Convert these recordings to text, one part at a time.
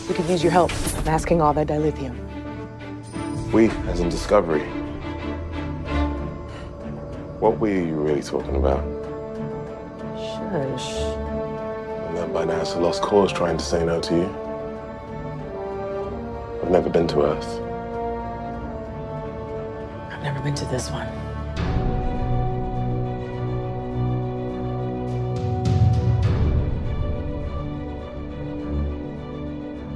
We could use your help masking all that dilithium. We, as in Discovery. What we are you really talking about? Shush. And that by now it's a lost cause trying to say no to you. I've never been to Earth. I've never been to this one.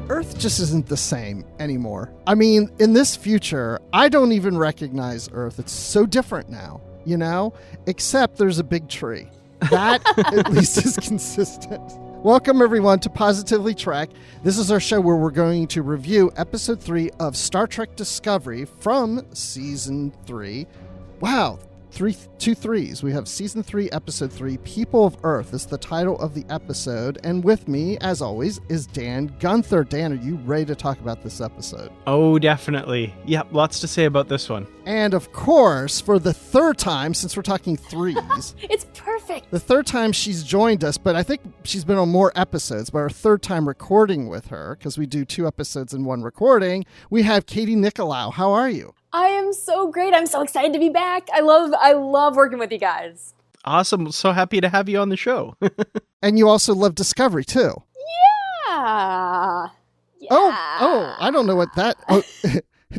Earth just isn't the same anymore. I mean, in this future, I don't even recognize Earth. It's so different now, you know? Except there's a big tree. That, at least, is consistent. Welcome, everyone, to Positively Trek. This is our show where we're going to review Episode 3 of Star Trek Discovery from Season 3. Wow, two threes. We have Season 3, Episode 3, People of Earth is the title of the episode. And with me, as always, is Dan Gunther. Dan, are you ready to talk about this episode? Oh, definitely. Yep, lots to say about this one. And of course, for the third time, since we're talking threes. It's perfect. The third time she's joined us, but I think she's been on more episodes, but our third time recording with her, because we do 2 episodes in one recording, we have Katie Nickolaou. How are you? I am so great. I'm so excited to be back. I love working with you guys. Awesome. So happy to have you on the show. And you also love Discovery, too. Yeah. Oh, I don't know what that... Oh,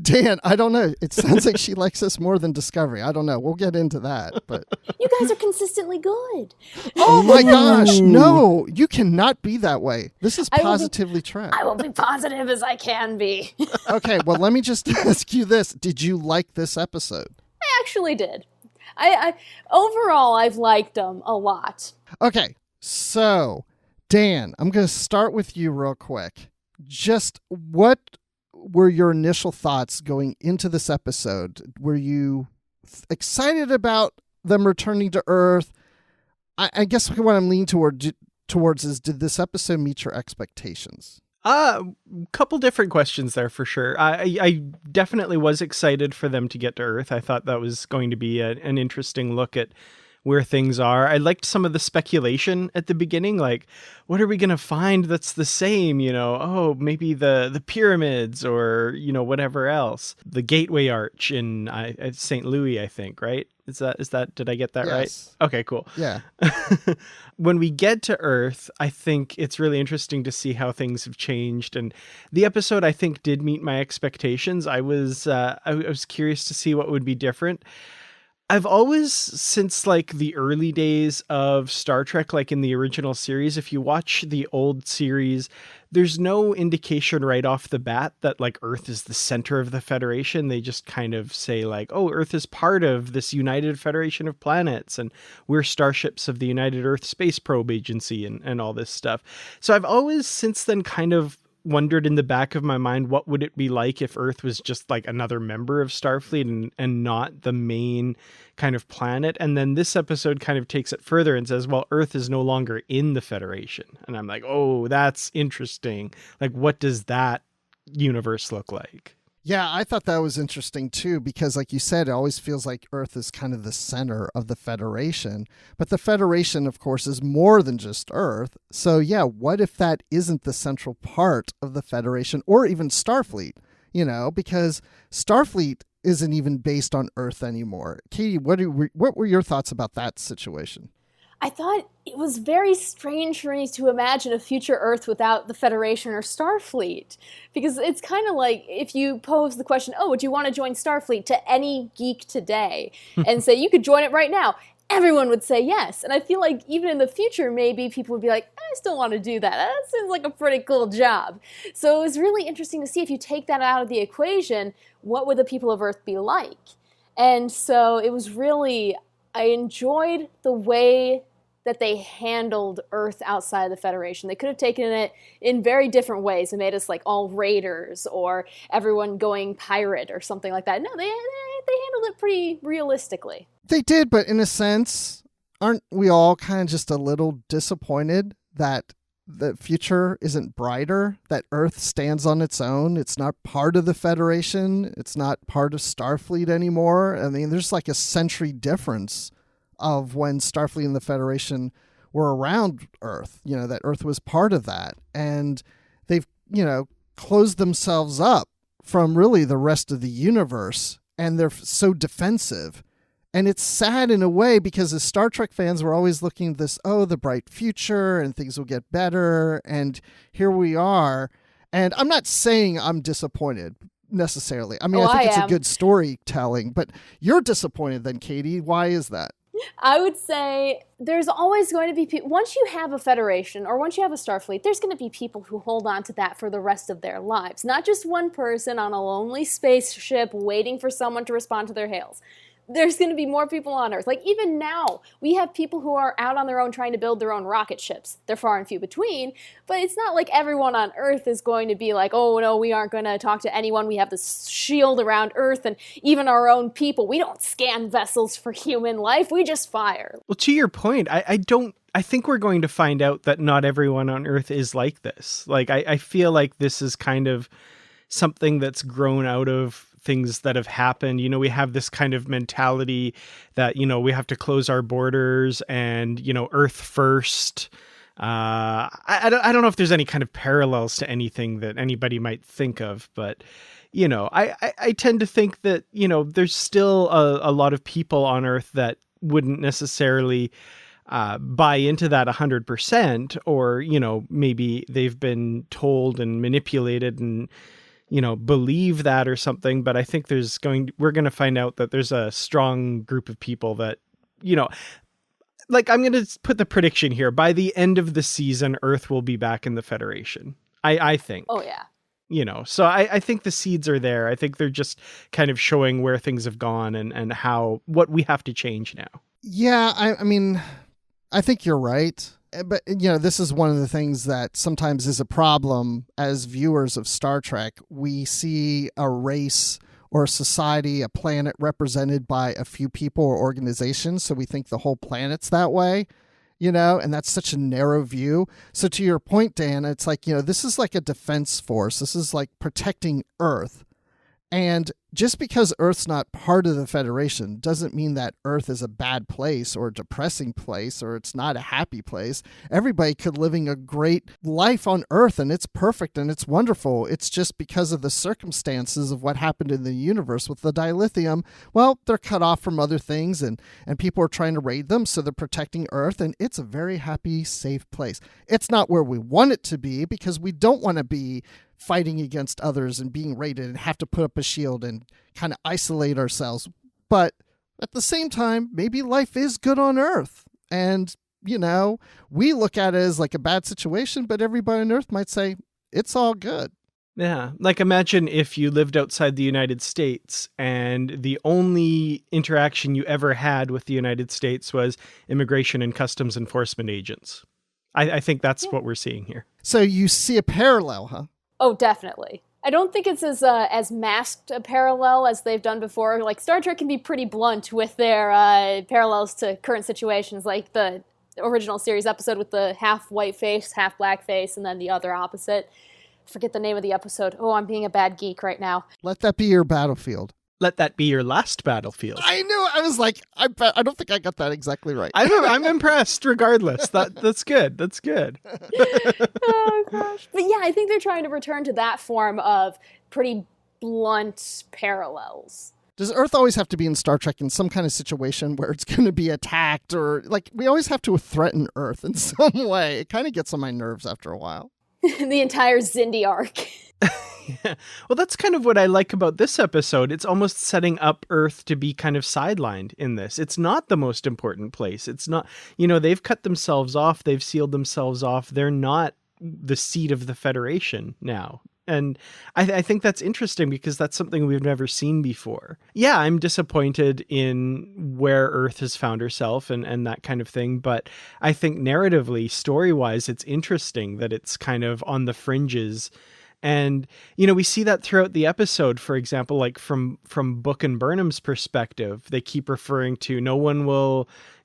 Dan, I don't know. It sounds like she likes us more than Discovery. I don't know. We'll get into that. But you guys are consistently good. Oh my gosh. No, you cannot be that way. This is Positively Trek. I will be positive as I can be. Okay, well, let me just ask you this. Did you like this episode? I actually did. I overall, I've liked them a lot. Okay, so, Dan, I'm going to start with you real quick. Just what were your initial thoughts going into this episode? Were you excited about them returning to Earth? I guess what I'm leaning towards is, did this episode meet your expectations? Couple different questions there for sure. I definitely was excited for them to get to Earth. I thought that was going to be an interesting look at where things are. I liked some of the speculation at the beginning, like, what are we going to find that's the same? You know, oh, maybe the pyramids or, you know, whatever else. The Gateway Arch in St. Louis, I think, right? Is that, did I get that Yes. right? Okay, cool. Yeah. When we get to Earth, I think it's really interesting to see how things have changed. And the episode, I think, did meet my expectations. I was curious to see what would be different. I've always, since like the early days of Star Trek, like in the original series, if you watch the old series, there's no indication right off the bat that like Earth is the center of the Federation. They just kind of say like, oh, Earth is part of this United Federation of Planets and we're starships of the United Earth Space Probe Agency and all this stuff. So I've always since then kind of wondered in the back of my mind, what would it be like if Earth was just like another member of Starfleet and not the main kind of planet? And then this episode kind of takes it further and says, well, Earth is no longer in the Federation. And I'm like, oh, that's interesting. Like, what does that universe look like? Yeah, I thought that was interesting too, because like you said, it always feels like Earth is kind of the center of the Federation. But the Federation, of course, is more than just Earth. So yeah, what if that isn't the central part of the Federation or even Starfleet? You know, because Starfleet isn't even based on Earth anymore. Katie, what were your thoughts about that situation? I thought it was very strange for me to imagine a future Earth without the Federation or Starfleet. Because it's kind of like if you pose the question, oh, would you want to join Starfleet, to any geek today and say you could join it right now, everyone would say yes. And I feel like even in the future, maybe people would be like, I still want to do that. That seems like a pretty cool job. So it was really interesting to see if you take that out of the equation, what would the people of Earth be like? And so it was really... I enjoyed the way that they handled Earth outside of the Federation. They could have taken it in very different ways and made us like all raiders or everyone going pirate or something like that. No, they handled it pretty realistically. They did, but in a sense, aren't we all kind of just a little disappointed that the future isn't brighter, that Earth stands on its own? It's not part of the Federation. It's not part of Starfleet anymore. I mean, there's like a century difference of when Starfleet and the Federation were around Earth, you know, that Earth was part of that. And they've, you know, closed themselves up from really the rest of the universe, and they're so defensive. And it's sad in a way because as Star Trek fans, we're always looking at this, the bright future and things will get better. And here we are. And I'm not saying I'm disappointed necessarily. I mean, I think it's a good storytelling, but you're disappointed then, Katie. Why is that? I would say there's always going to be people, once you have a Federation or once you have a Starfleet, there's going to be people who hold on to that for the rest of their lives. Not just one person on a lonely spaceship waiting for someone to respond to their hails. There's going to be more people on Earth. Like, even now, we have people who are out on their own trying to build their own rocket ships. They're far and few between, but it's not like everyone on Earth is going to be like, oh, no, we aren't going to talk to anyone. We have this shield around Earth, and even our own people, we don't scan vessels for human life. We just fire. Well, to your point, I think we're going to find out that not everyone on Earth is like this. Like, I feel like this is kind of something that's grown out of things that have happened. You know, we have this kind of mentality that, you know, we have to close our borders and, you know, Earth first. I don't know if there's any kind of parallels to anything that anybody might think of, but, you know, I tend to think that, you know, there's still a lot of people on Earth that wouldn't necessarily buy into that 100%, or, you know, maybe they've been told and manipulated and, you know, believe that or something. But I think we're going to find out that there's a strong group of people that, you know, like, I'm going to put the prediction here. By the end of the season, Earth will be back in the Federation. I think. Oh, yeah. You know, so I think the seeds are there. I think they're just kind of showing where things have gone and what we have to change now. Yeah, I mean, I think you're right. But, you know, this is one of the things that sometimes is a problem as viewers of Star Trek. We see a race or a society, a planet represented by a few people or organizations. So we think the whole planet's that way, you know, and that's such a narrow view. So to your point, Dan, it's like, you know, this is like a defense force. This is like protecting Earth. And just because Earth's not part of the Federation doesn't mean that Earth is a bad place or a depressing place or it's not a happy place. Everybody could living a great life on Earth and it's perfect and it's wonderful. It's just because of the circumstances of what happened in the universe with the dilithium. Well, they're cut off from other things and people are trying to raid them, so they're protecting Earth, and it's a very happy, safe place. It's not where we want it to be because we don't want to be fighting against others and being raided and have to put up a shield and kind of isolate ourselves. But at the same time, maybe life is good on Earth. And, you know, we look at it as like a bad situation, but everybody on Earth might say it's all good. Yeah. Like, imagine if you lived outside the United States and the only interaction you ever had with the United States was immigration and customs enforcement agents. I think that's what we're seeing here. So you see a parallel, huh? Oh, definitely. I don't think it's as masked a parallel as they've done before. Like, Star Trek can be pretty blunt with their parallels to current situations, like the original series episode with the half white face, half black face, and then the other opposite. Forget the name of the episode. Oh, I'm being a bad geek right now. Let that be your battlefield. Let that be your last battlefield. I knew. I was like, I don't think I got that exactly right. I'm impressed regardless. That's good. That's good. Oh, gosh. But yeah, I think they're trying to return to that form of pretty blunt parallels. Does Earth always have to be in Star Trek in some kind of situation where it's going to be attacked, or like we always have to threaten Earth in some way? It kind of gets on my nerves after a while. The entire Xindi arc. Yeah. Well, that's kind of what I like about this episode. It's almost setting up Earth to be kind of sidelined in this. It's not the most important place. It's not, you know, they've cut themselves off. They've sealed themselves off. They're not the seat of the Federation now. And I think that's interesting because that's something we've never seen before. Yeah, I'm disappointed in where Earth has found herself and that kind of thing. But I think narratively, story-wise, it's interesting that it's kind of on the fringes. And, you know, we see that throughout the episode, for example, like from Book and Burnham's perspective, they keep referring to no one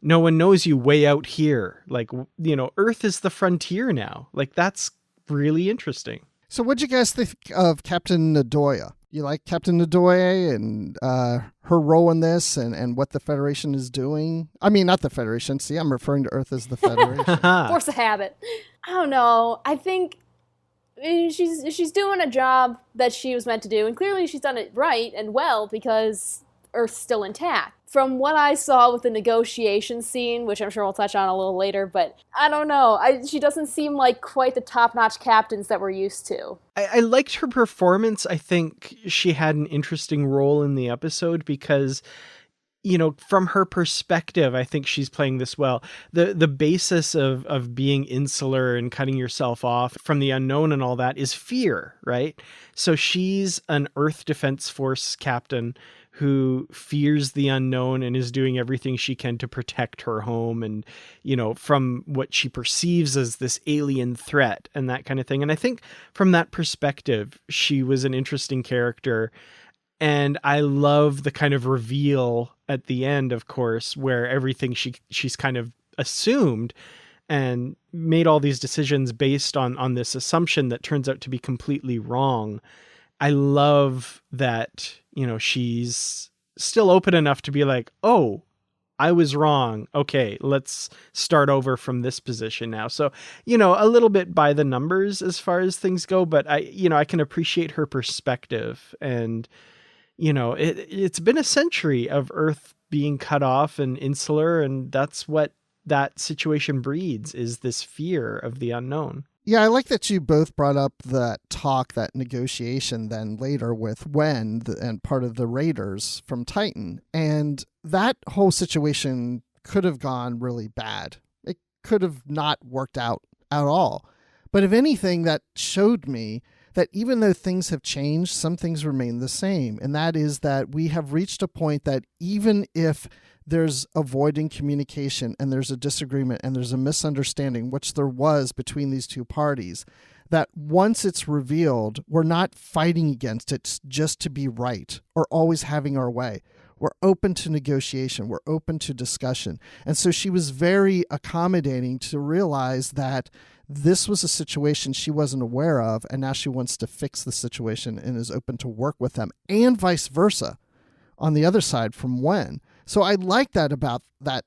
knows you way out here. Like, you know, Earth is the frontier now. Like, that's really interesting. So what'd you guys think of Captain Nadoya? You like Captain Nadoya and her role in this and what the Federation is doing? I mean, not the Federation. See, I'm referring to Earth as the Federation. Force of habit. I don't know. I think she's doing a job that she was meant to do, and clearly she's done it right and well because Earth's still intact. From what I saw with the negotiation scene, which I'm sure we'll touch on a little later, but I don't know. She doesn't seem like quite the top-notch captains that we're used to. I liked her performance. I think she had an interesting role in the episode because, you know, from her perspective, I think she's playing this well. The basis of being insular and cutting yourself off from the unknown and all that is fear, right? So she's an Earth Defense Force captain who fears the unknown and is doing everything she can to protect her home and, you know, from what she perceives as this alien threat and that kind of thing. And I think from that perspective, she was an interesting character. And I love the kind of reveal at the end, of course, where everything she's kind of assumed and made all these decisions based on this assumption that turns out to be completely wrong. I love that, you know, she's still open enough to be like, oh, I was wrong. Okay, let's start over from this position now. So, you know, a little bit by the numbers as far as things go, but I can appreciate her perspective. And, you know, it's been a century of Earth being cut off and insular, and that's what that situation breeds, is this fear of the unknown. Yeah, I like that you both brought up that negotiation then later with Wen and part of the Raiders from Titan. And that whole situation could have gone really bad. It could have not worked out at all. But if anything, that showed me that even though things have changed, some things remain the same. And that is that we have reached a point that even if there's avoiding communication and there's a disagreement and there's a misunderstanding, which there was between these two parties, that once it's revealed, we're not fighting against it just to be right or always having our way. We're open to negotiation. We're open to discussion. And so she was very accommodating to realize that this was a situation she wasn't aware of, and now she wants to fix the situation and is open to work with them, and vice versa on the other side from Wen. So I like that about that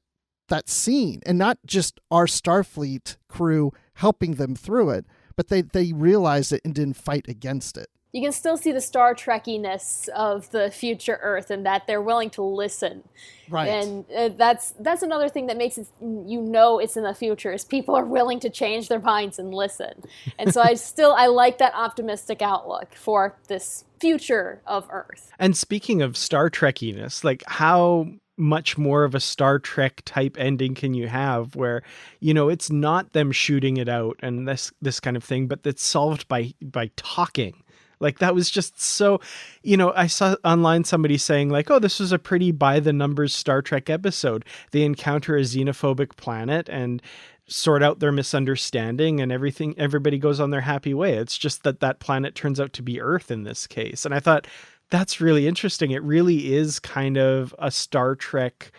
scene, and not just our Starfleet crew helping them through it, but they realized it and didn't fight against it. You can still see the Star Trekkiness of the future Earth, and that they're willing to listen. Right. And that's another thing that makes it, you know, it's in the future, is people are willing to change their minds and listen. And so I like that optimistic outlook for this future of Earth. And speaking of Star Trekkiness, like, how much more of a Star Trek type ending can you have where, you know, it's not them shooting it out and this kind of thing, but it's solved by talking. Like, that was just so, you know, I saw online somebody saying like, oh, this was a pretty by the numbers Star Trek episode. They encounter a xenophobic planet and sort out their misunderstanding, and everybody goes on their happy way. It's just that planet turns out to be Earth in this case. And I thought, that's really interesting. It really is kind of a Star Trek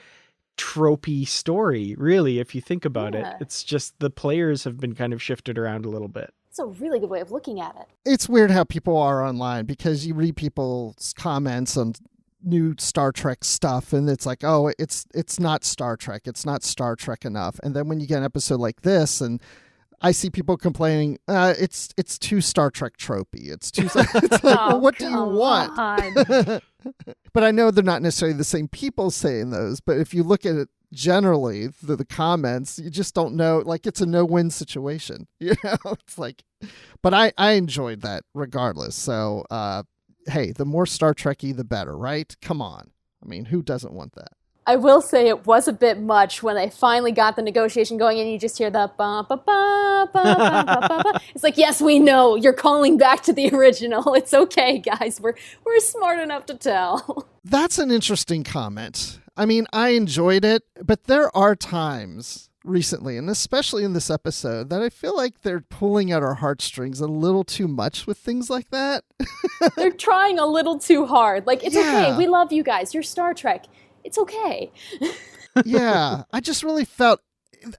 tropey story, really, if you think about it. It's just the players have been kind of shifted around a little bit. It's a really good way of looking at it. It's weird how people are online, because you read people's comments on new Star Trek stuff, and it's like, oh, it's not Star Trek. It's not Star Trek enough. And then when you get an episode like this, and I see people complaining, it's too Star Trek tropey. It's too. It's like, well, what do you want? But I know they're not necessarily the same people saying those. But if you look at it generally, the comments, you just don't know. Like, it's a no-win situation. You know, it's like. But I enjoyed that regardless. So, hey, the more Star Trekky, the better, right? Come on. I mean, who doesn't want that? I will say it was a bit much when they finally got the negotiation going and you just hear the ba-ba-ba-ba-ba-ba-ba. It's like, yes, we know. You're calling back to the original. It's okay, guys. We're smart enough to tell. That's an interesting comment. I mean, I enjoyed it, but there are times recently, and especially in this episode, that I feel like they're pulling at our heartstrings a little too much with things like that. They're trying a little too hard. Like, it's okay. We love you guys. You're Star Trek. It's okay. Yeah, I just really felt,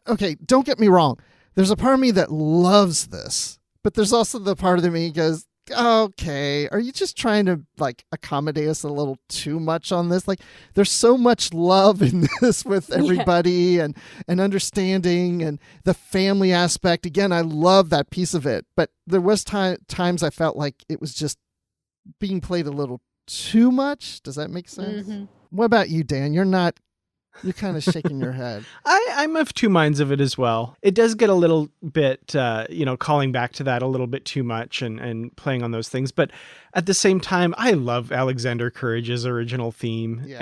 okay, don't get me wrong. There's a part of me that loves this, but there's also the part of me that goes, okay, are you just trying to like accommodate us a little too much on this? Like, there's so much love in this with everybody and understanding and the family aspect. Again, I love that piece of it, but there was times I felt like it was just being played a little too much. Does that make sense? Mm-hmm. What about you, Dan? You're kind of shaking your head. I'm of two minds of it as well. It does get a little bit, calling back to that a little bit too much and playing on those things. But at the same time, I love Alexander Courage's original theme. Yes.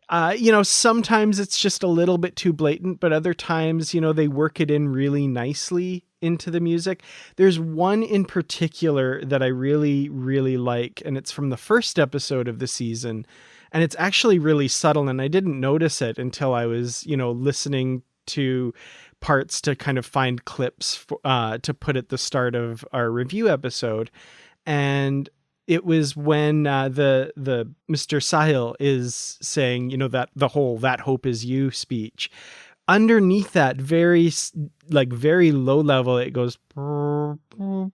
And, sometimes it's just a little bit too blatant, but other times, they work it in really nicely into the music. There's one in particular that I really, really like, and it's from the first episode of the season. And it's actually really subtle, and I didn't notice it until I was, listening to parts to kind of find clips to put at the start of our review episode. And it was when the Mr. Sahil is saying, that the whole "that hope is you" speech. Underneath that, very low level, it goes, and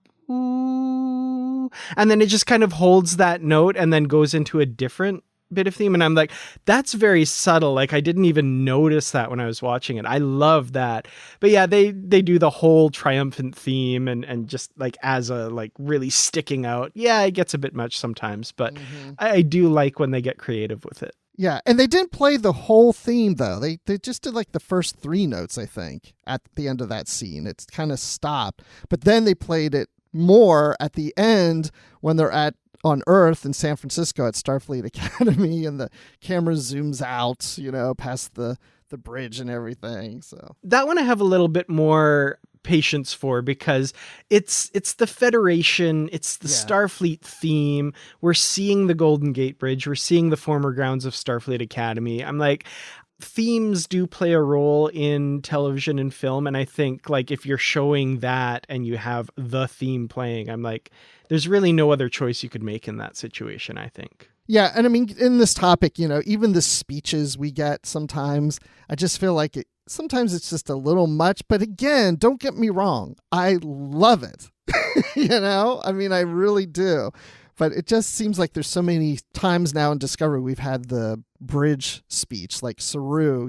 then it just kind of holds that note and then goes into a different bit of theme, and I'm like, that's very subtle. Like, I didn't even notice that when I was watching it. I love that. But yeah, they do the whole triumphant theme and just like as a like really sticking out. Yeah, it gets a bit much sometimes, but I do like when they get creative with it. Yeah, and they didn't play the whole theme though. They just did like the first 3 notes, I think, at the end of that scene. It's kind of stopped, but then they played it more at the end when they're on Earth in San Francisco at Starfleet Academy, and the camera zooms out, past the bridge and everything. So that one I have a little bit more patience for, because it's the Federation, it's the Starfleet theme. We're seeing the Golden Gate Bridge, we're seeing the former grounds of Starfleet Academy. I'm like, themes do play a role in television and film, and I think like if you're showing that and you have the theme playing, I'm like, there's really no other choice you could make in that situation, I think. Yeah, and I mean, in this topic, even the speeches we get sometimes, I just feel like sometimes it's just a little much. But again, don't get me wrong, I love it. I mean, I really do. But it just seems like there's so many times now in Discovery we've had the bridge speech, like Saru,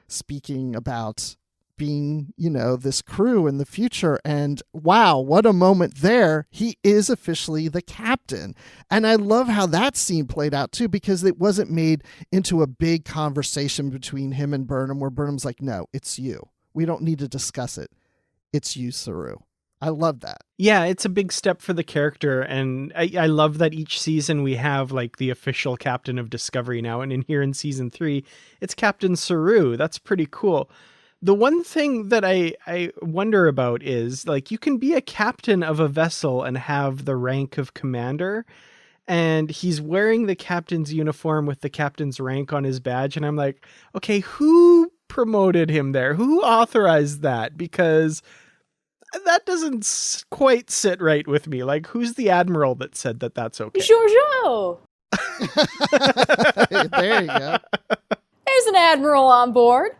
speaking about being, this crew in the future. And wow, what a moment there. He is officially the captain. And I love how that scene played out too, because it wasn't made into a big conversation between him and Burnham, where Burnham's like, no, it's you. We don't need to discuss it. It's you, Saru. I love that. Yeah, it's a big step for the character. And I love that each season we have like the official captain of Discovery now. And in here in season 3, it's Captain Saru. That's pretty cool. The one thing that I wonder about is, like, you can be a captain of a vessel and have the rank of commander, and he's wearing the captain's uniform with the captain's rank on his badge. And I'm like, okay, who promoted him there? Who authorized that? Because that doesn't quite sit right with me. Like, who's the admiral that said that that's okay? Giorgio! There you go. There's an admiral on board.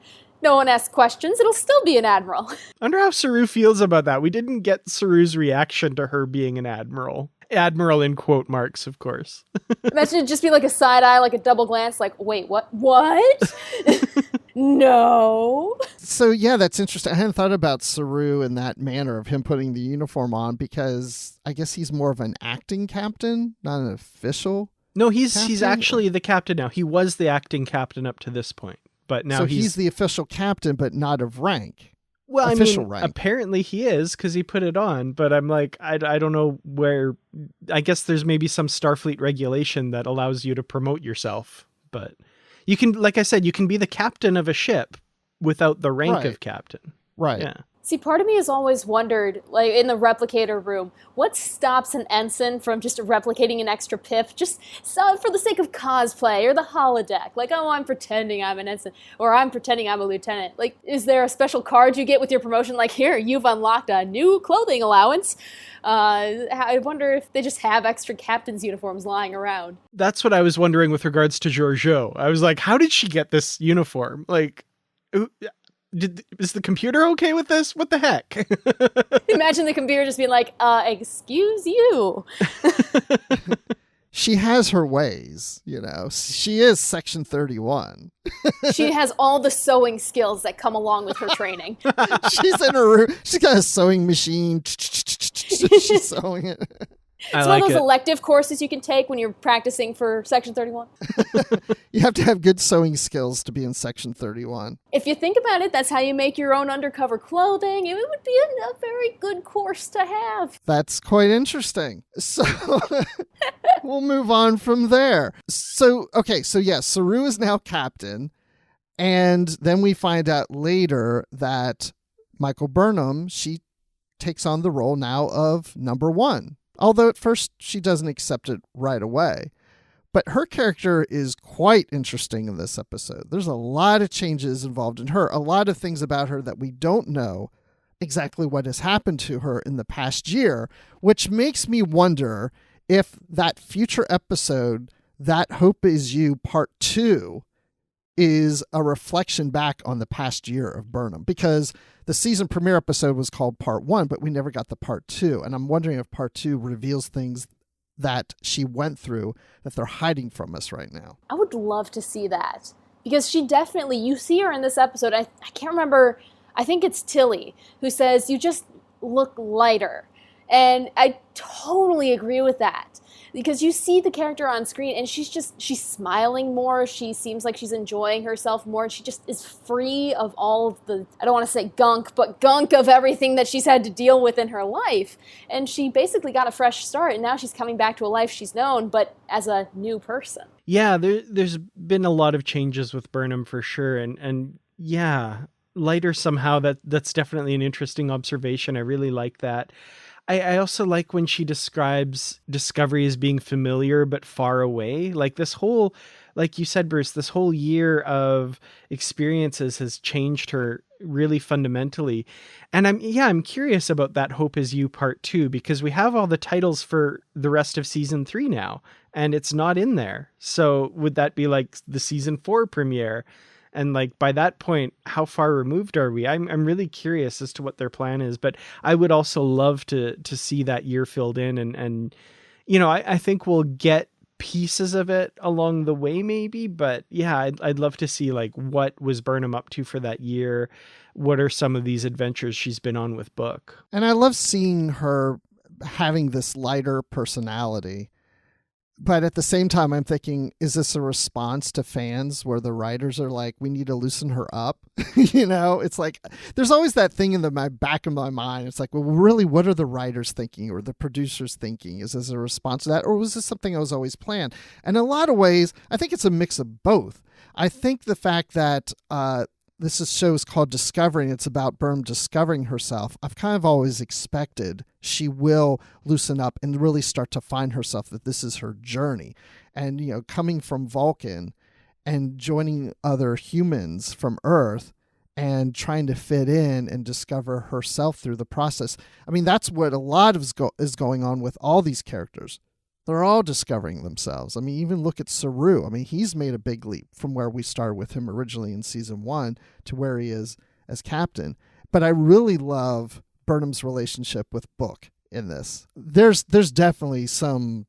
No one asks questions, it'll still be an admiral. I wonder how Saru feels about that. We didn't get Saru's reaction to her being an admiral. Admiral in quote marks, of course. Imagine it just be like a side eye, like a double glance, like, wait, what? What? No. So yeah, that's interesting. I hadn't thought about Saru in that manner of him putting the uniform on, because I guess he's more of an acting captain, not an official. No, he's actually the captain now. He was the acting captain up to this point. But now he's the official captain, but not of rank. Well, official rank. Apparently he is, because he put it on. But I'm like, I don't know where. I guess there's maybe some Starfleet regulation that allows you to promote yourself. But you can, like I said, you can be the captain of a ship without the rank of captain. Right. Yeah. See, part of me has always wondered, like in the replicator room, what stops an ensign from just replicating an extra pip, just for the sake of cosplay or the holodeck? Like, oh, I'm pretending I'm an ensign, or I'm pretending I'm a lieutenant. Like, is there a special card you get with your promotion? Like, here, you've unlocked a new clothing allowance. I wonder if they just have extra captain's uniforms lying around. That's what I was wondering with regards to Giorgio. I was like, how did she get this uniform? Like, is the computer okay with this? What the heck? Imagine the computer just being like, excuse you. She has her ways, you know. She is Section 31. She has all the sewing skills that come along with her training. She's in her room. She's got a sewing machine. She's sewing it. It's one of those elective courses you can take when you're practicing for Section 31. You have to have good sewing skills to be in Section 31. If you think about it, that's how you make your own undercover clothing. It would be a very good course to have. That's quite interesting. So we'll move on from there. So yes, Saru is now captain. And then we find out later that Michael Burnham, she takes on the role now of number one. Although at first she doesn't accept it right away. But her character is quite interesting in this episode. There's a lot of changes involved in her, a lot of things about her that we don't know exactly what has happened to her in the past year, which makes me wonder if that future episode, That Hope Is You Part 2, is a reflection back on the past year of Burnham, because the season premiere episode was called Part 1, but we never got the Part 2. And I'm wondering if Part 2 reveals things that she went through that they're hiding from us right now. I would love to see that, because she definitely, you see her in this episode. I can't remember. I think it's Tilly who says, you just look lighter. And I totally agree with that, because you see the character on screen and she's smiling more. She seems like she's enjoying herself more. And she just is free of all of the, I don't want to say gunk, but gunk of everything that she's had to deal with in her life. And she basically got a fresh start. And now she's coming back to a life she's known, but as a new person. Yeah, there's been a lot of changes with Burnham for sure. And yeah, lighter somehow. That's definitely an interesting observation. I really like that. I also like when she describes Discovery as being familiar but far away. Like this whole, like you said, Bruce, this whole year of experiences has changed her really fundamentally. And I'm curious about That Hope Is You Part 2, because we have all the titles for the rest of season 3 now, and it's not in there. So would that be like the season 4 premiere? And like by that point, how far removed are we? I'm really curious as to what their plan is, but I would also love to see that year filled in, and you know, I think we'll get pieces of it along the way maybe, but yeah, I'd love to see like what was Burnham up to for that year. What are some of these adventures she's been on with Book? And I love seeing her having this lighter personality. But at the same time, I'm thinking, is this a response to fans where the writers are like, we need to loosen her up? You know, it's like, there's always that thing in my back of my mind. It's like, well, really, what are the writers thinking or the producers thinking? Is this a response to that? Or was this something that was always planned? And in a lot of ways, I think it's a mix of both. I think the fact that show is called Discovery, and it's about Burnham discovering herself. I've kind of always expected she will loosen up and really start to find herself, that this is her journey. And, you know, coming from Vulcan and joining other humans from Earth and trying to fit in and discover herself through the process. I mean, that's what a lot of is going on with all these characters. They're all discovering themselves. I mean, even look at Saru. I mean, he's made a big leap from where we started with him originally in season 1 to where he is as captain. But I really love Burnham's relationship with Book in this. There's definitely some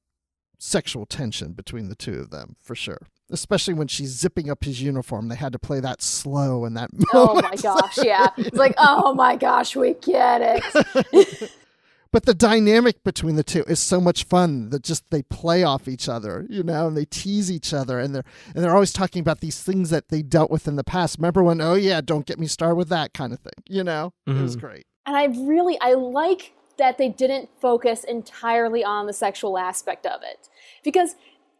sexual tension between the two of them, for sure. Especially when she's zipping up his uniform. They had to play that slow and that moment. Oh my gosh, yeah. It's like, oh my gosh, we get it. But the dynamic between the two is so much fun that just they play off each other, you know, and they tease each other, and they're always talking about these things that they dealt with in the past. Remember when, oh yeah, don't get me started with that kind of thing, you know? Mm-hmm. It was great. And I like that they didn't focus entirely on the sexual aspect of it. Because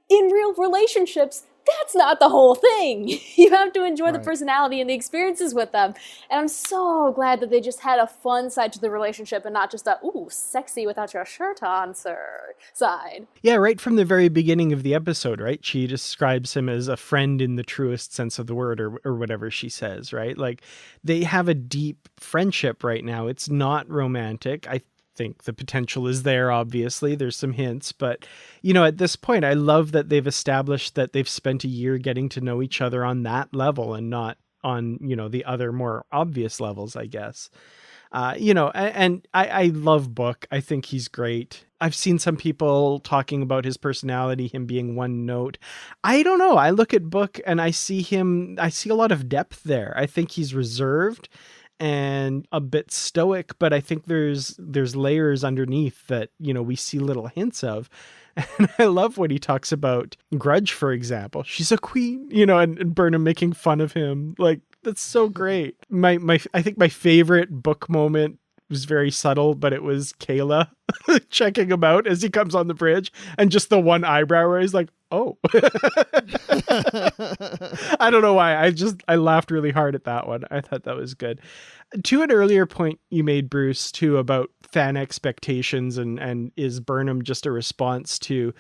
in real relationships, that's not the whole thing. You have to enjoy the personality and the experiences with them. And I'm so glad that they just had a fun side to the relationship and not just a, ooh, sexy without your shirt on, sir, side. Yeah, right from the very beginning of the episode, right? She describes him as a friend in the truest sense of the word, or whatever she says, right? Like, they have a deep friendship right now. It's not romantic. I think the potential is there, obviously. There's some hints, but you know, at this point, I love that they've established that they've spent a year getting to know each other on that level and not on, the other more obvious levels, I guess. And I love Book. I think he's great. I've seen some people talking about his personality, him being one note. I don't know. I look at Book and I see a lot of depth there. I think he's reserved and a bit stoic, but I think there's layers underneath that, we see little hints of. And I love when he talks about Grudge, for example. She's a queen, and Burnham making fun of him. Like, that's so great. I think my favorite Book moment was very subtle, but it was Kayla checking him out as he comes on the bridge, and just the one eyebrow where he's like, oh. I don't know why. I laughed really hard at that one. I thought that was good. To an earlier point you made, Bruce, too, about fan expectations and is Burnham just a response to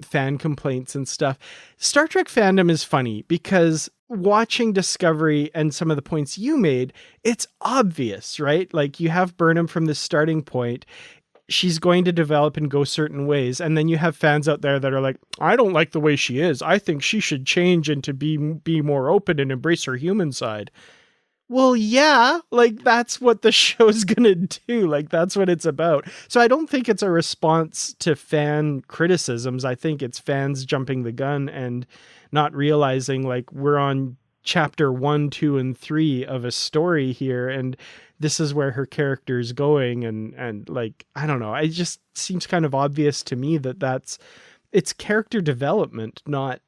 fan complaints and stuff. Star Trek fandom is funny because watching Discovery and some of the points you made, it's obvious, right? Like, you have Burnham from the starting point. She's going to develop and go certain ways. And then you have fans out there that are like, I don't like the way she is. I think she should change and to be more open and embrace her human side. Well, yeah, like, that's what the show's gonna do. Like, that's what it's about. So I don't think it's a response to fan criticisms. I think it's fans jumping the gun and not realizing, like, we're on chapter 1, 2, and 3 of a story here, and this is where her character is going. And like, I don't know. It just seems kind of obvious to me that it's character development, not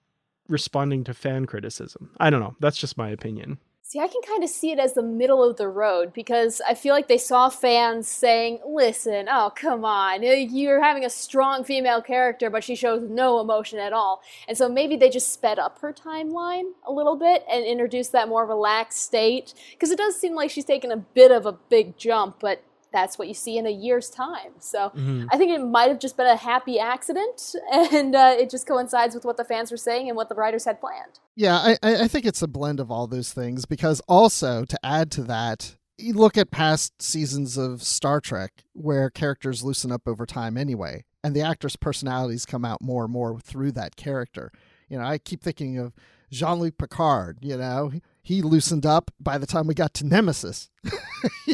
responding to fan criticism. I don't know. That's just my opinion. See, I can kind of see it as the middle of the road, because I feel like they saw fans saying, listen, oh, come on, you're having a strong female character, but she shows no emotion at all. And so maybe they just sped up her timeline a little bit and introduced that more relaxed state, because it does seem like she's taken a bit of a big jump, but that's what you see in a year's time. So I think it might have just been a happy accident, and it just coincides with what the fans were saying and what the writers had planned. Yeah, I think it's a blend of all those things, because also, to add to that, you look at past seasons of Star Trek where characters loosen up over time anyway, and the actors' personalities come out more and more through that character. I keep thinking of Jean-Luc Picard, he loosened up by the time we got to Nemesis.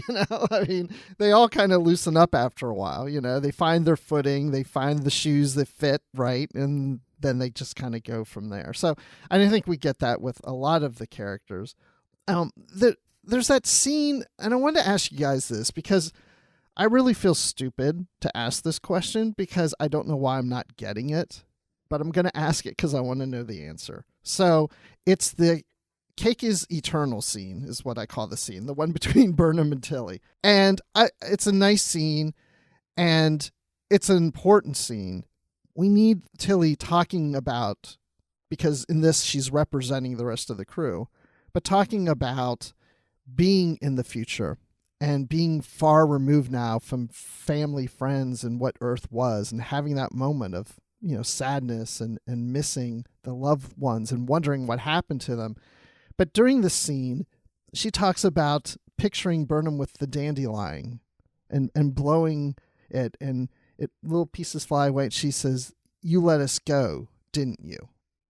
I mean, they all kind of loosen up after a while. They find their footing, they find the shoes that fit right, and then they just kind of go from there. So I think we get that with a lot of the characters. There's that scene, and I wanted to ask you guys this, because I really feel stupid to ask this question, because I don't know why I'm not getting it, but I'm going to ask it because I want to know the answer. So it's the Cake is Eternal scene is what I call the scene, the one between Burnham and Tilly. And it's a nice scene, and it's an important scene. We need Tilly talking about, because in this she's representing the rest of the crew, but talking about being in the future and being far removed now from family, friends, and what Earth was, and having that moment of, sadness and missing the loved ones and wondering what happened to them. But during the scene, she talks about picturing Burnham with the dandelion and blowing it, and little pieces fly away. And she says, "You let us go, didn't you?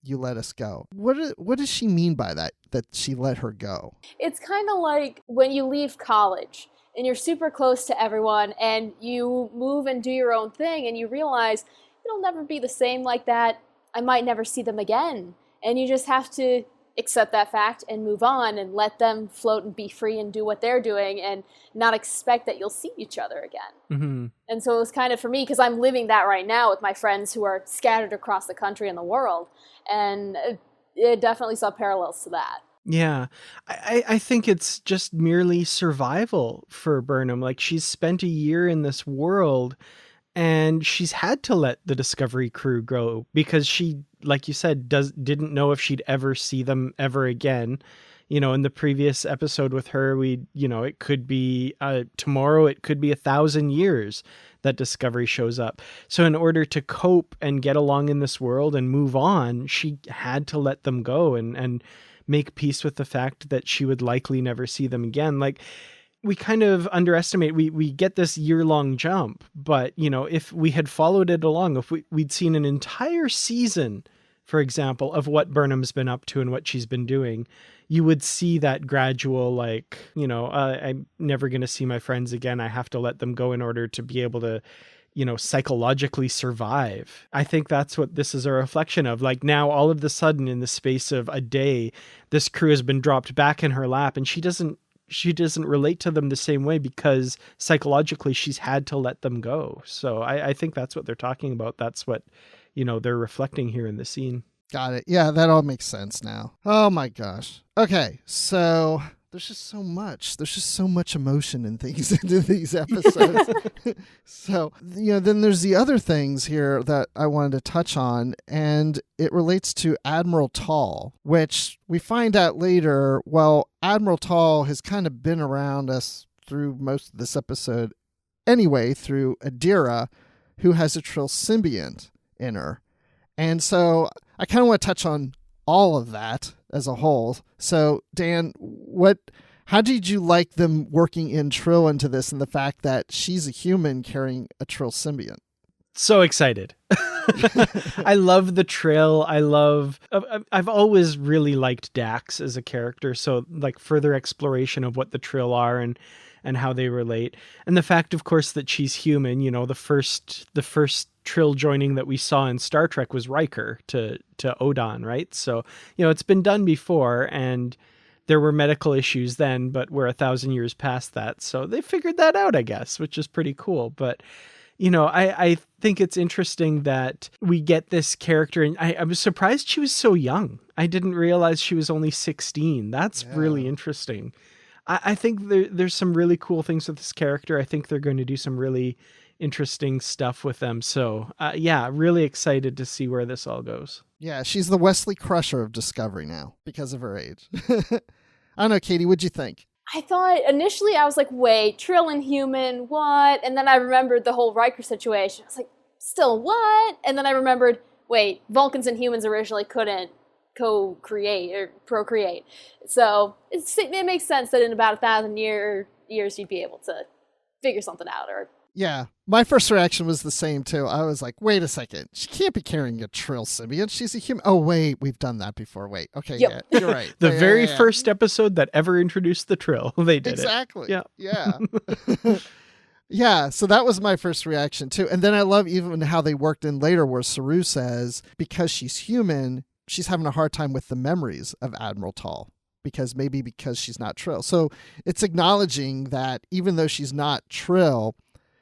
You let us go." What does she mean by that she let her go? It's kind of like when you leave college and you're super close to everyone and you move and do your own thing, and you realize it'll never be the same like that. I might never see them again. And you just have to accept that fact and move on and let them float and be free and do what they're doing, and not expect that you'll see each other again. Mm-hmm. And so it was kind of for me, because I'm living that right now with my friends who are scattered across the country and the world. And it definitely saw parallels to that. Yeah, I think it's just merely survival for Burnham. Like, she's spent a year in this world, and she's had to let the Discovery crew go, because she, like you said, didn't know if she'd ever see them ever again. In the previous episode with her, it could be tomorrow, it could be 1,000 years that Discovery shows up. So in order to cope and get along in this world and move on, she had to let them go and make peace with the fact that she would likely never see them again. Like, we kind of underestimate, we get this year-long jump, but if we had followed it along, if we'd seen an entire season for example, of what Burnham's been up to and what she's been doing, you would see that gradual, like, I'm never going to see my friends again. I have to let them go in order to be able to, psychologically survive. I think that's what this is a reflection of. Like, now all of the sudden in the space of a day, this crew has been dropped back in her lap, and she doesn't relate to them the same way because psychologically she's had to let them go. So I think that's what they're talking about. That's what, they're reflecting here in the scene. Got it. Yeah, that all makes sense now. Oh my gosh. Okay, so there's just so much. There's just so much emotion and things into these episodes. So, then there's the other things here that I wanted to touch on, and it relates to Admiral Tall, which we find out later, well, Admiral Tall has kind of been around us through most of this episode anyway, through Adira, who has a Trill symbiont in her. And so I kind of want to touch on all of that as a whole. So, Dan, how did you like them working in Trill into this and the fact that she's a human carrying a Trill symbiont? So excited. I love the Trill. I've always really liked Dax as a character. So like further exploration of what the Trill are and how they relate. And the fact, of course, that she's human, the first Trill joining that we saw in Star Trek was Riker to Odon, right? So, it's been done before, and there were medical issues then, but we're 1,000 years past that. So they figured that out, I guess, which is pretty cool. But, I think it's interesting that we get this character, and I was surprised she was so young. I didn't realize she was only 16. That's really interesting. I think there's some really cool things with this character. I think they're going to do some really interesting stuff with them. So, really excited to see where this all goes. Yeah, she's the Wesley Crusher of Discovery now because of her age. I don't know, Katie, what'd you think? I thought initially I was like, wait, Trill and human, what? And then I remembered the whole Riker situation. I was like, still what? And then I remembered, wait, Vulcans and humans originally couldn't co-create or procreate. So it makes sense that in about 1,000 years you'd be able to figure something out. Yeah, my first reaction was the same too. I was like, wait a second, she can't be carrying a Trill symbiont. She's a human. Oh wait, we've done that before. Wait, okay, yep. Yeah, you're right. The very first episode that ever introduced the Trill, they did exactly. it. Yeah. Yeah, so that was my first reaction too. And then I love even how they worked in later where Saru says, because she's human, she's having a hard time with the memories of Admiral Tall because she's not Trill. So it's acknowledging that even though she's not Trill,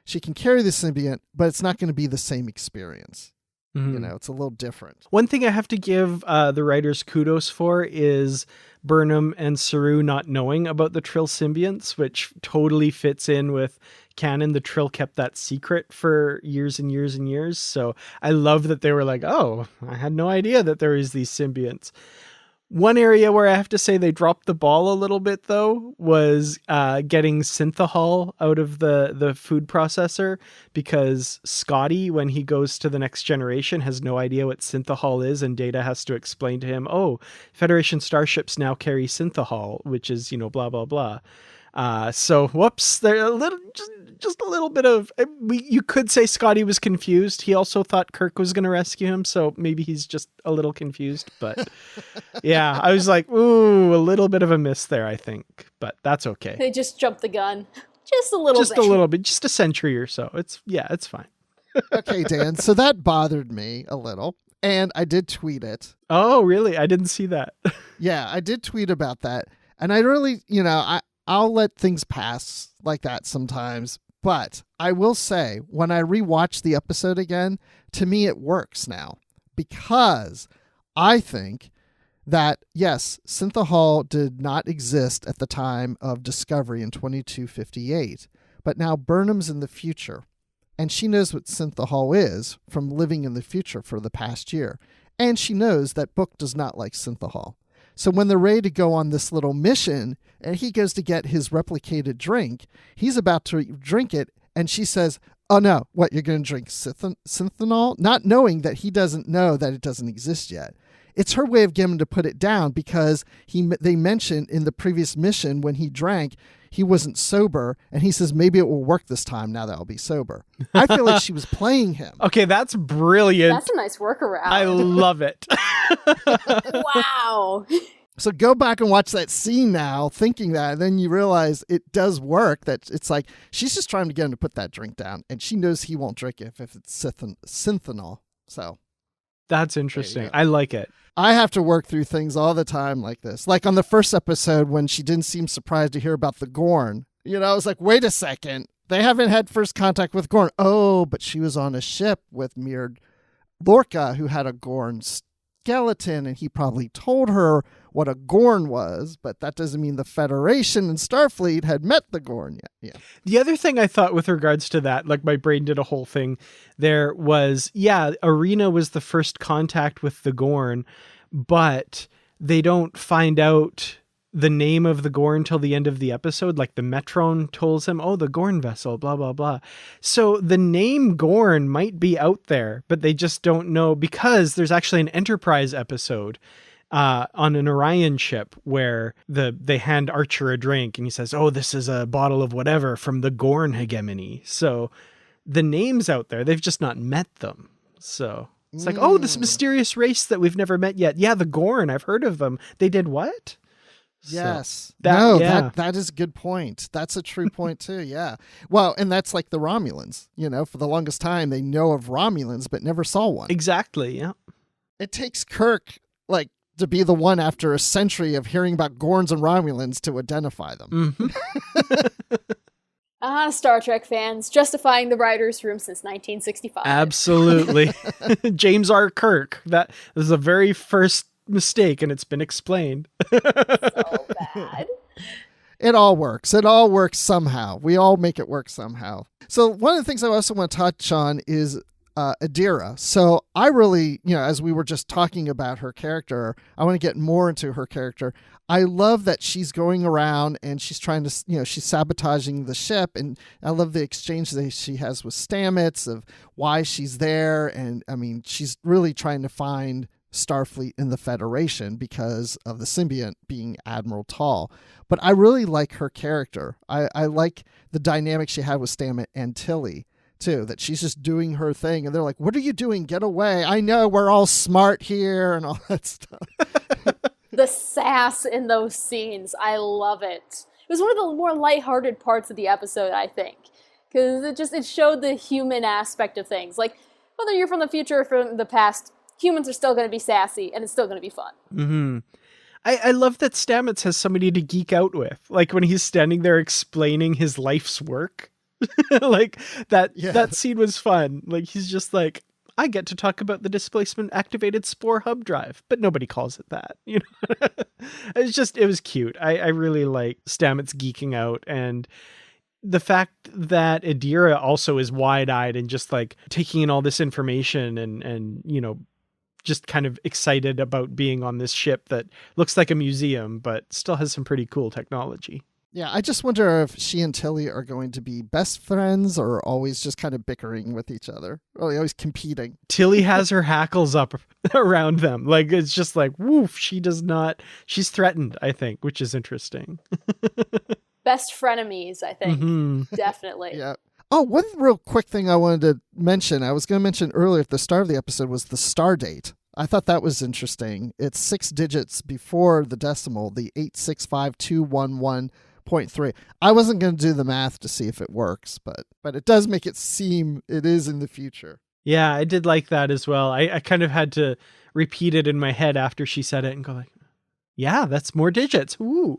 she can carry the symbiont, but it's not going to be the same experience. Mm-hmm. It's a little different. One thing I have to give the writers kudos for is Burnham and Saru not knowing about the Trill symbionts, which totally fits in with canon. The Trill kept that secret for years and years and years. So I love that they were like, oh, I had no idea that there is these symbionts. One area where I have to say they dropped the ball a little bit, though, was getting synthahol out of the food processor, because Scotty, when he goes to the next generation, has no idea what synthahol is, and Data has to explain to him, oh, Federation starships now carry synthahol, which is, blah, blah, blah. So, whoops, there a little, just a little bit of, you could say Scotty was confused. He also thought Kirk was going to rescue him, so maybe he's just a little confused. But yeah, I was like, ooh, a little bit of a miss there, I think. But that's okay. They just jumped the gun. Just a little bit. Just a little bit. Just a century or so. It's fine. Okay, Dan. So that bothered me a little. And I did tweet it. Oh, really? I didn't see that. Yeah, I did tweet about that. And I really, I'll let things pass like that sometimes. But I will say, when I rewatch the episode again, to me it works now. Because I think that, yes, synthahol did not exist at the time of Discovery in 2258. But now Burnham's in the future. And she knows what synthahol is from living in the future for the past year. And she knows that Book does not like synthahol. So when they're ready to go on this little mission and he goes to get his replicated drink, he's about to drink it. And she says, oh, no, what, you're going to drink synthanol? Not knowing that he doesn't know that it doesn't exist yet. it's her way of getting him to put it down, because they mentioned in the previous mission when he drank, he wasn't sober, and he says maybe it will work this time now that I'll be sober. I feel like she was playing him. Okay, that's brilliant. That's a nice workaround. I love it. Wow. So go back and watch that scene now, thinking that, and then you realize it does work. That it's like she's just trying to get him to put that drink down, and she knows he won't drink it if it's synthanol. So that's interesting. I like it. I have to work through things all the time like this. Like on the first episode when she didn't seem surprised to hear about the Gorn. You know, I was like, wait a second. They haven't had first contact with Gorn. Oh, but she was on a ship with Mirrored Lorca, who had a Gorn skeleton, and he probably told her what a Gorn was, but that doesn't mean the Federation and Starfleet had met the Gorn yet. Yeah. The other thing I thought with regards to that, like my brain did a whole thing there, was, Arena was the first contact with the Gorn, but they don't find out the name of the Gorn till the end of the episode. Like the Metron tells him, oh, the Gorn vessel, blah, blah, blah. So the name Gorn might be out there, but they just don't know, because there's actually an Enterprise episode on an Orion ship where they hand Archer a drink and he says, oh, this is a bottle of whatever from the Gorn hegemony. So the name's out there. They've just not met them. So it's like, oh, this mysterious race that we've never met yet. Yeah, the Gorn, I've heard of them. They did what? Yes. So that is a good point. That's a true point too. Yeah. Well, and that's like the Romulans, you know, for the longest time they know of Romulans, but never saw one. Exactly. Yeah. It takes Kirk to be the one after a century of hearing about Gorns and Romulans to identify them. Mm-hmm. Star Trek fans, justifying the writer's room since 1965. Absolutely. James R. Kirk. That was the very first mistake, and it's been explained. So bad. It all works. It all works somehow. We all make it work somehow. So one of the things I also want to touch on is Adira. So I really, as we were just talking about her character, I want to get more into her character. I love that she's going around and she's trying to, she's sabotaging the ship. And I love the exchange that she has with Stamets of why she's there. And I mean, she's really trying to find Starfleet in the Federation because of the symbiont being Admiral Tall. But I really like her character. I like the dynamic she had with Stamets and Tilly too, that she's just doing her thing and they're like, what are you doing? Get away. I know we're all smart here and all that stuff. The sass in those scenes, I love it. It was one of the more lighthearted parts of the episode, I think, because it showed the human aspect of things. Like, whether you're from the future or from the past, humans are still going to be sassy and it's still going to be fun. Mm-hmm. I love that Stamets has somebody to geek out with, like when he's standing there explaining his life's work. Like that scene was fun. Like he's just like, I get to talk about the displacement activated spore hub drive, but nobody calls it that. It was cute. I really like Stamets geeking out, and the fact that Adira also is wide-eyed and just like taking in all this information and just kind of excited about being on this ship that looks like a museum, but still has some pretty cool technology. Yeah, I just wonder if she and Tilly are going to be best friends or always just kind of bickering with each other. Or always competing. Tilly has her hackles up around them. Like, it's just like, woof, she does not. She's threatened, I think, which is interesting. Best frenemies, I think. Mm-hmm. Definitely. Yeah. Oh, one real quick thing I wanted to mention. I was going to mention earlier at the start of the episode was the star date. I thought that was interesting. It's 6 digits before the decimal, the 865211.3. I wasn't going to do the math to see if it works, but it does make it seem it is in the future. Yeah, I did like that as well. I kind of had to repeat it in my head after she said it and go like, yeah, that's more digits. Ooh.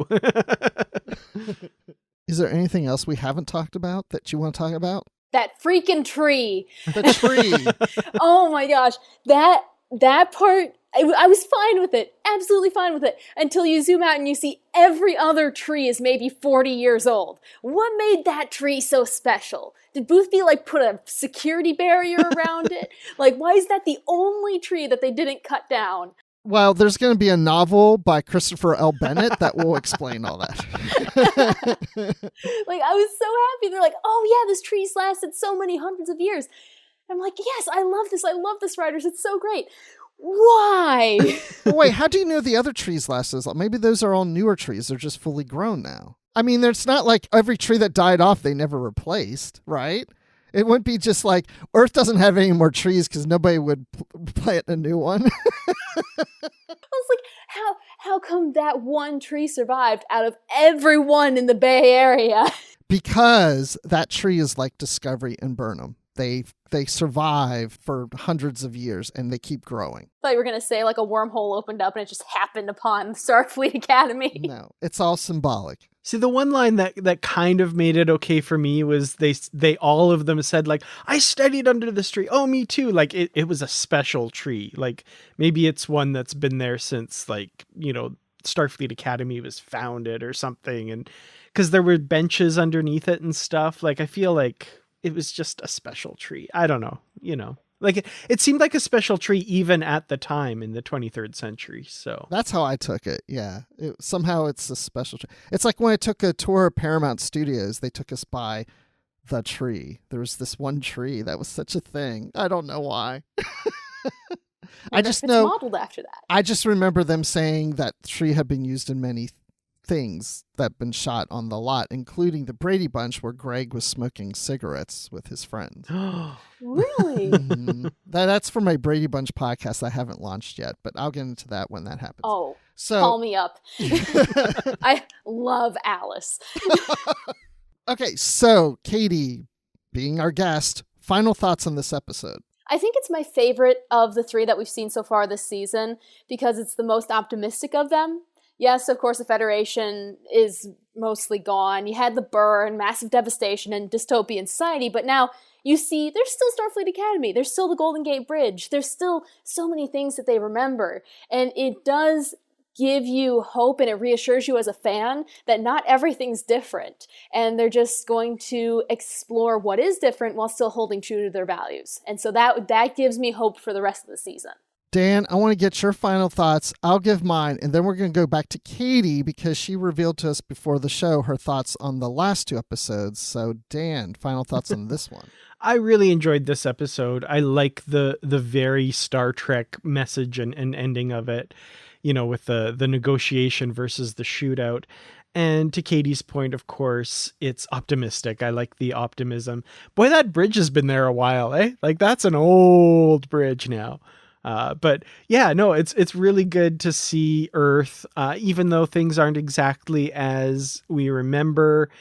Is there anything else we haven't talked about that you want to talk about? That freaking tree. The tree. Oh my gosh. That part, I was fine with it. Absolutely fine with it. Until you zoom out and you see every other tree is maybe 40 years old. What made that tree so special? Did Boothby put a security barrier around it? Why is that the only tree that they didn't cut down? Well, there's going to be a novel by Christopher L. Bennett that will explain all that. I was so happy. They're like, oh yeah, this tree's lasted so many hundreds of years. I'm like, yes, I love this, writers. It's so great. Why? Well, wait, how do you know the other trees last as long? Maybe those are all newer trees. They're just fully grown now. I mean, it's not like every tree that died off they never replaced, right? It wouldn't be just like Earth doesn't have any more trees because nobody would plant a new one. I was like, how come that one tree survived out of everyone in the Bay Area? Because that tree is like Discovery and Burnham. They survive for hundreds of years and they keep growing. I thought you were going to say like a wormhole opened up and it just happened upon Starfleet Academy. No, it's all symbolic. See, the one line that kind of made it okay for me was they all of them said, like, I studied under this tree. Oh, me too. Like, it was a special tree. Like, maybe it's one that's been there since, like, you know, Starfleet Academy was founded or something. And because there were benches underneath it and stuff. Like, I feel like it was just a special tree. I don't know, you know. Like it seemed like a special tree even at the time in the 23rd century. So that's how I took it. Yeah. Somehow it's a special tree. It's like when I took a tour of Paramount Studios, they took us by the tree. There was this one tree that was such a thing. I don't know why. I just know it's modeled after that. I just remember them saying that tree had been used in many things that have been shot on the lot, including the Brady Bunch where Greg was smoking cigarettes with his friends. Really? That's for my Brady Bunch podcast I haven't launched yet, but I'll get into that when that happens. Oh, so call me up. I love Alice. Okay, so Katie, being our guest, final thoughts on this episode. I think it's my favorite of the three that we've seen so far this season because it's the most optimistic of them. Yes, of course, the Federation is mostly gone. You had the burn, massive devastation, and dystopian society, but now you see there's still Starfleet Academy. There's still the Golden Gate Bridge. There's still so many things that they remember. And it does give you hope and it reassures you as a fan that not everything's different. And they're just going to explore what is different while still holding true to their values. And so that gives me hope for the rest of the season. Dan, I want to get your final thoughts. I'll give mine, and then we're going to go back to Katie because she revealed to us before the show her thoughts on the last two episodes. So, Dan, final thoughts on this one. I really enjoyed this episode. I like the very Star Trek message and ending of it, you know, with the negotiation versus the shootout. And to Katie's point, of course, it's optimistic. I like the optimism. Boy, that bridge has been there a while, eh? Like, that's an old bridge now. But yeah, no, it's really good to see Earth, even though things aren't exactly as we remember.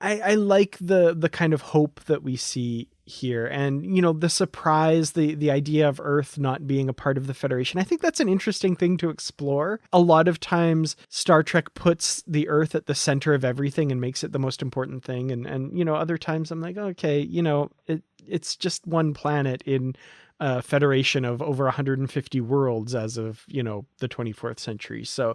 I like the kind of hope that we see here, and you know, the surprise, the idea of Earth not being a part of the Federation. I think that's an interesting thing to explore. A lot of times Star Trek puts the Earth at the center of everything and makes it the most important thing, and you know, other times I'm like, okay, you know, it's just one planet in a federation of over 150 worlds as of, you know, the 24th century. So,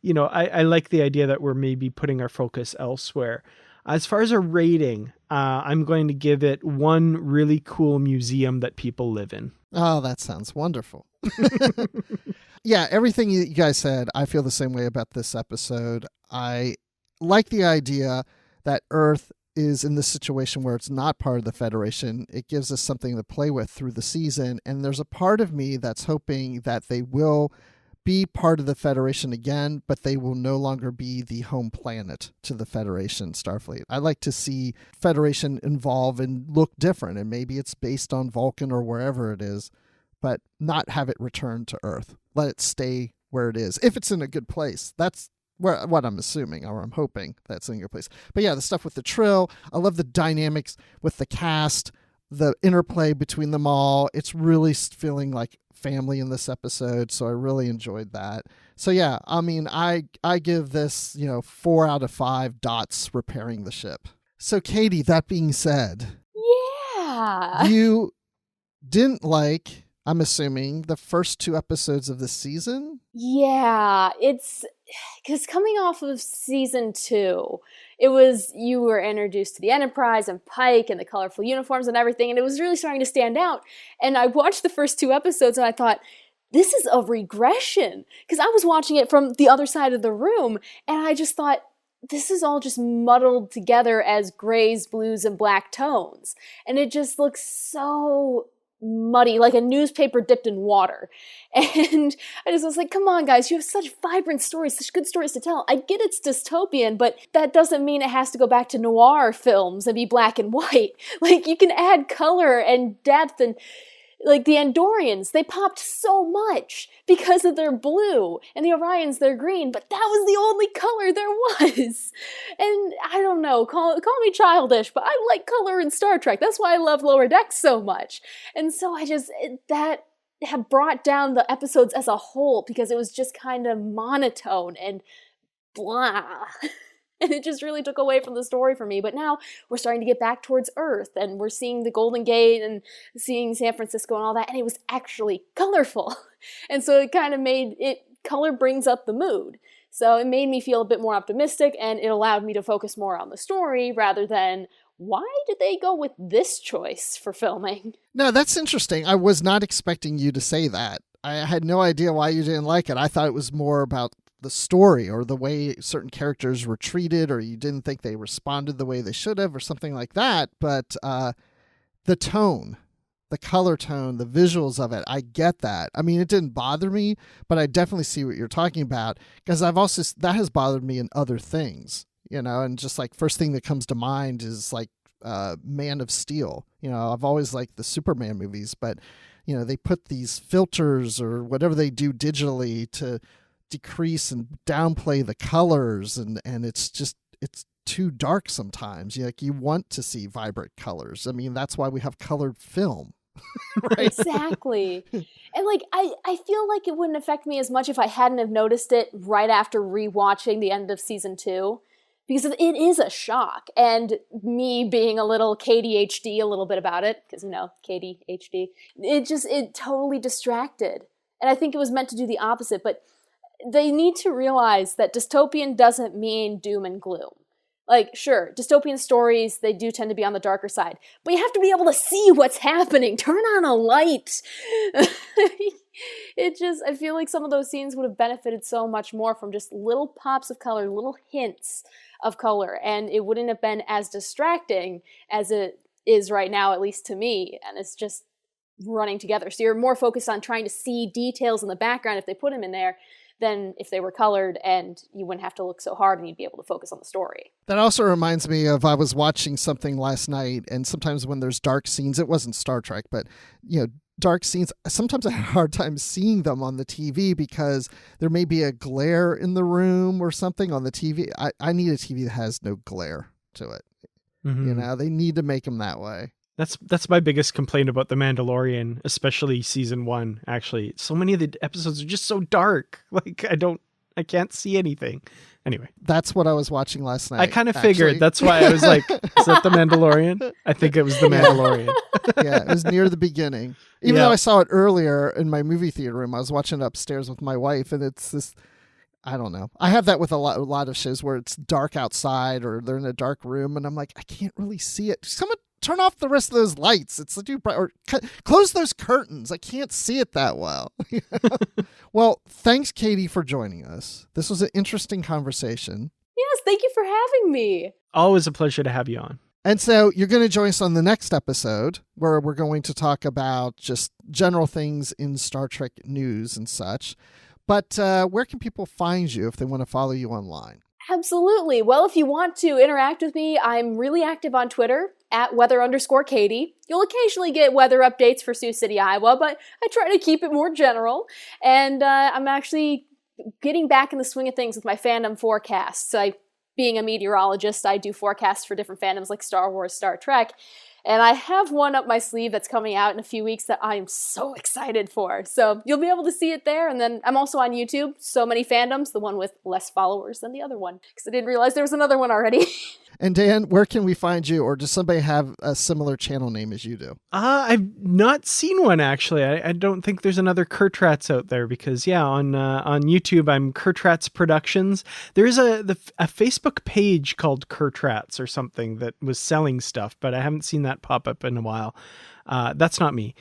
you know, I like the idea that we're maybe putting our focus elsewhere. As far as a rating, I'm going to give it one really cool museum that people live in. Oh, that sounds wonderful. Yeah, everything you guys said, I feel the same way about this episode. I like the idea that Earth is in this situation where it's not part of the Federation. It gives us something to play with through the season. And there's a part of me that's hoping that they will be part of the Federation again, but they will no longer be the home planet to the Federation Starfleet. I like to see Federation evolve and look different, and maybe it's based on Vulcan or wherever it is, but not have it return to Earth. Let it stay where it is, if it's in a good place. That's what I'm assuming, or I'm hoping that's in a good place. But yeah, the stuff with the Trill, I love the dynamics with the cast, the interplay between them all. It's really feeling like family in this episode, so I really enjoyed that. So yeah, I mean, I give this, 4 out of 5 dots repairing the ship. So Katie, that being said, yeah, you didn't like, I'm assuming, the first 2 episodes of this season? Yeah, it's because coming off of season 2, you were introduced to the Enterprise and Pike and the colorful uniforms and everything, and it was really starting to stand out. And I watched the first 2 episodes and I thought, this is a regression, because I was watching it from the other side of the room, and I just thought, this is all just muddled together as grays, blues, and black tones. And it just looks so muddy, like a newspaper dipped in water. And I just was like, come on, guys, you have such vibrant stories, such good stories to tell. I get it's dystopian, but that doesn't mean it has to go back to noir films and be black and white. Like, you can add color and depth, and like the Andorians, they popped so much because of their blue, and the Orions, they're green, but that was the only color there was. And I don't know, call me childish, but I like color in Star Trek. That's why I love Lower Decks so much. And so that have brought down the episodes as a whole, because it was just kind of monotone and blah. And it just really took away from the story for me. But now we're starting to get back towards Earth, and we're seeing the Golden Gate and seeing San Francisco and all that, and it was actually colorful. And so it kind of color brings up the mood. So it made me feel a bit more optimistic, and it allowed me to focus more on the story rather than, why did they go with this choice for filming? No, that's interesting. I was not expecting you to say that. I had no idea why you didn't like it. I thought it was more about the story or the way certain characters were treated, or you didn't think they responded the way they should have or something like that. But the tone, the color tone, the visuals of it, I get that. I mean, it didn't bother me, but I definitely see what you're talking about, because that has bothered me in other things, and just like first thing that comes to mind is like Man of Steel. I've always liked the Superman movies, but they put these filters or whatever they do digitally to decrease and downplay the colors, and it's too dark sometimes. You want to see vibrant colors. I mean, that's why we have colored film. Right? Exactly. And like I feel like it wouldn't affect me as much if I hadn't have noticed it right after rewatching the end of season 2, because it is a shock. And me being a little KDHD a little bit about it, because KDHD, it totally distracted. And I think it was meant to do the opposite, but they need to realize that dystopian doesn't mean doom and gloom. Like, sure, dystopian stories, they do tend to be on the darker side, but you have to be able to see what's happening. Turn on a light. I feel like some of those scenes would have benefited so much more from just little pops of color, little hints of color, and it wouldn't have been as distracting as it is right now, at least to me, and it's just running together. So you're more focused on trying to see details in the background if they put them in there, than if they were colored, and you wouldn't have to look so hard and you'd be able to focus on the story. That also reminds me of, I was watching something last night, and sometimes when there's dark scenes, it wasn't Star Trek, but dark scenes, sometimes I have a hard time seeing them on the TV because there may be a glare in the room or something on the TV. I need a TV that has no glare to it. Mm-hmm. They need to make them that way. That's my biggest complaint about The Mandalorian, especially season 1, actually. So many of the episodes are just so dark. Like, I can't see anything. Anyway. That's what I was watching last night. I kind of figured. That's why I was like, is that The Mandalorian? I think it was The Mandalorian. Yeah, it was near the beginning. Even though I saw it earlier in my movie theater room, I was watching it upstairs with my wife, and it's this, I don't know. I have that with a lot of shows where it's dark outside or they're in a dark room, and I'm like, I can't really see it. Someone turn off the rest of those lights. It's too bright. Or close those curtains. I can't see it that well. Well, thanks, Katie, for joining us. This was an interesting conversation. Yes, thank you for having me. Always a pleasure to have you on. And so you're going to join us on the next episode, where we're going to talk about just general things in Star Trek news and such. But where can people find you if they want to follow you online? Absolutely. Well, if you want to interact with me, I'm really active on Twitter at weather_Katie. You'll occasionally get weather updates for Sioux City, Iowa, but I try to keep it more general. And I'm actually getting back in the swing of things with my fandom forecasts. Being a meteorologist, I do forecasts for different fandoms like Star Wars, Star Trek. And I have one up my sleeve that's coming out in a few weeks that I'm so excited for. So you'll be able to see it there. And then I'm also on YouTube, So Many Fandoms, the one with less followers than the other one, because I didn't realize there was another one already. And Dan, where can we find you? Or does somebody have a similar channel name as you do? I've not seen one, actually. I don't think there's another Kurtratz out there because, on YouTube, I'm Kurtratz Productions. There is a Facebook page called Kurtratz or something that was selling stuff, but I haven't seen that pop up in a while. That's not me.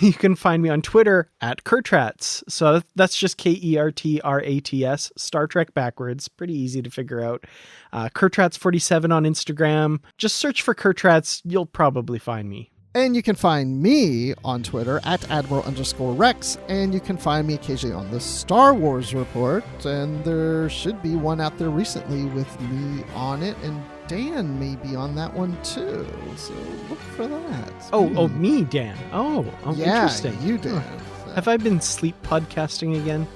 You can find me on Twitter at Kurtratz. So that's just KERTRATS, Star Trek backwards. Pretty easy to figure out. Kurtratz47 on Instagram. Just search for Kurtratz. You'll probably find me. And you can find me on Twitter at Admiral_Rex, and you can find me occasionally on the Star Wars Report, and there should be one out there recently with me on it, and Dan may be on that one too, so look for that. Oh, me, Dan. Oh, yeah, interesting. You, Dan. Have I been sleep podcasting again?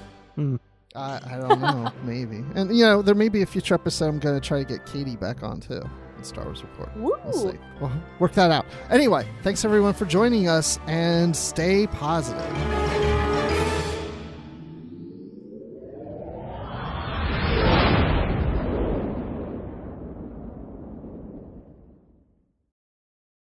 I don't know, maybe. And, you know, there may be a future episode I'm going to try to get Katie back on too. Star Wars Report. Woo. We'll see. We'll work that out. Anyway, thanks everyone for joining us, and stay positive.